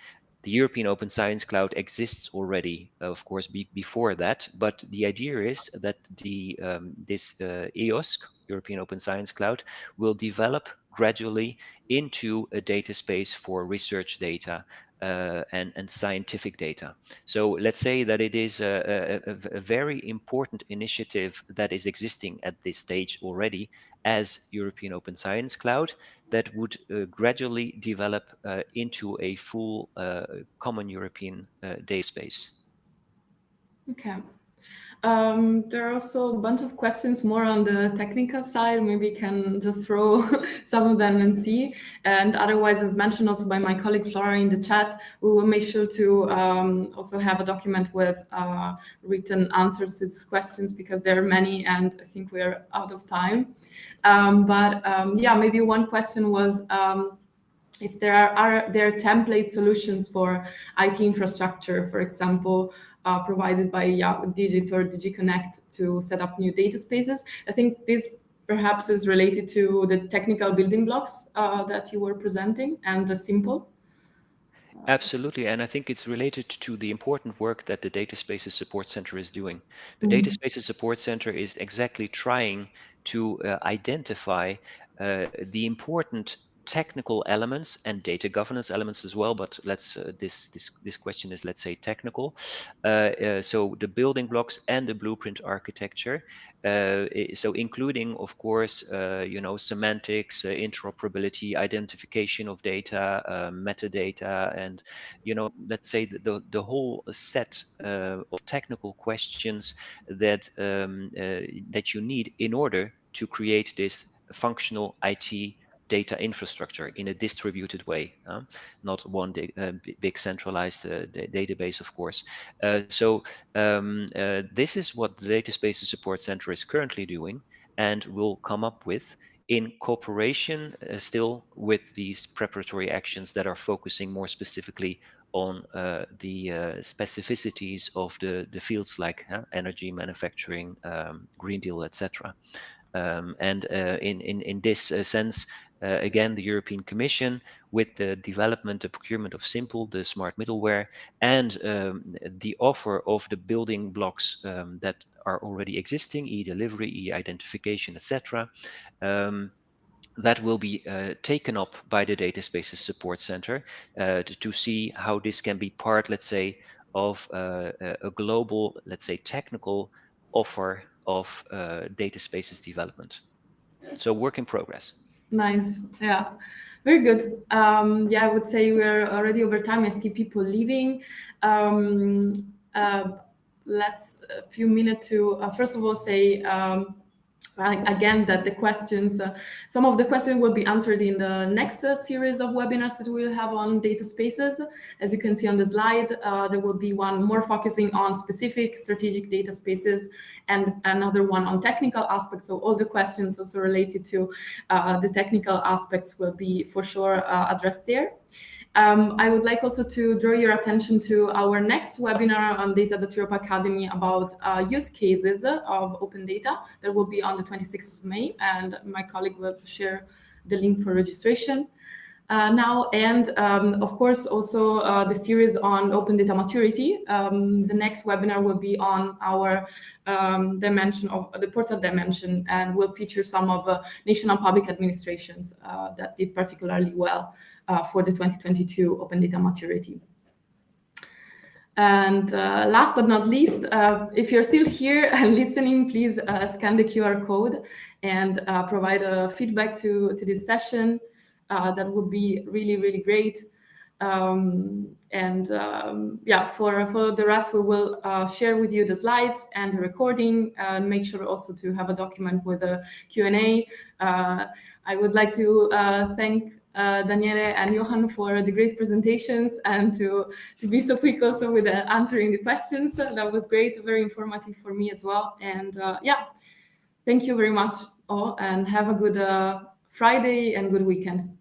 The European Open Science Cloud exists already, of course, before that. But the idea is that this EOSC, European Open Science Cloud, will develop gradually into a data space for research data and scientific data. So let's say that it is a very important initiative that is existing at this stage already as European Open Science Cloud, that would gradually develop into a full common European data space. Okay. There are also a bunch of questions more on the technical side. Maybe can just throw some of them and see. And otherwise, as mentioned also by my colleague Flora in the chat, we will make sure to also have a document with written answers to these questions, because there are many and I think we are out of time. Yeah, maybe one question was, if are there template solutions for IT infrastructure, for example, provided by Digit or DigiConnect to set up new data spaces. I think this perhaps is related to the technical building blocks that you were presenting and the simple. Absolutely, and I think it's related to the important work that the Data Spaces Support Center is doing. The Data Mhm. Spaces Support Center is exactly trying to identify the important technical elements and data governance elements as well. But let's this question is, let's say, technical. So the building blocks and the blueprint architecture. So including, of course, semantics, interoperability, identification of data, metadata, and let's say the whole set of technical questions that you need in order to create this functional IT data infrastructure in a distributed way, not one big centralized database, of course. This is what the Data Spaces Support Center is currently doing and will come up with in cooperation still with these preparatory actions that are focusing more specifically on the specificities of the fields like energy, manufacturing, Green Deal, etc. And in this sense, again, the European Commission, with the development, the procurement of Simple, the smart middleware, and the offer of the building blocks that are already existing, e-delivery, e-identification, etc., that will be taken up by the Data Spaces Support Center to see how this can be part, let's say, of a global, let's say, technical offer of data spaces development. So work in progress. Nice. Yeah, very good. Yeah, I would say we're already over time. I see people leaving. Let's a few minutes to first of all say again that the questions, some of the questions will be answered in the next series of webinars that we'll have on data spaces. As you can see on the slide, there will be one more focusing on specific strategic data spaces and another one on technical aspects. So all the questions also related to the technical aspects will be for sure addressed there. I would like also to draw your attention to our next webinar on data.europa Academy about use cases of open data. That will be on the 26th of May, and my colleague will share the link for registration now. And of course, also the series on open data maturity. The next webinar will be on our dimension of the portal dimension, and will feature some of national public administrations that did particularly well for the 2022 open data maturity. And last but not least, if you're still here and listening, please scan the QR code and provide feedback to this session. That would be really, really great. Yeah, for the rest, we will share with you the slides and the recording, and make sure also to have a document with a Q&A. I would like to thank Daniele and Johan for the great presentations, and to be so quick also with answering the questions. That was great, very informative for me as well. And yeah, thank you very much all, and have a good Friday and good weekend.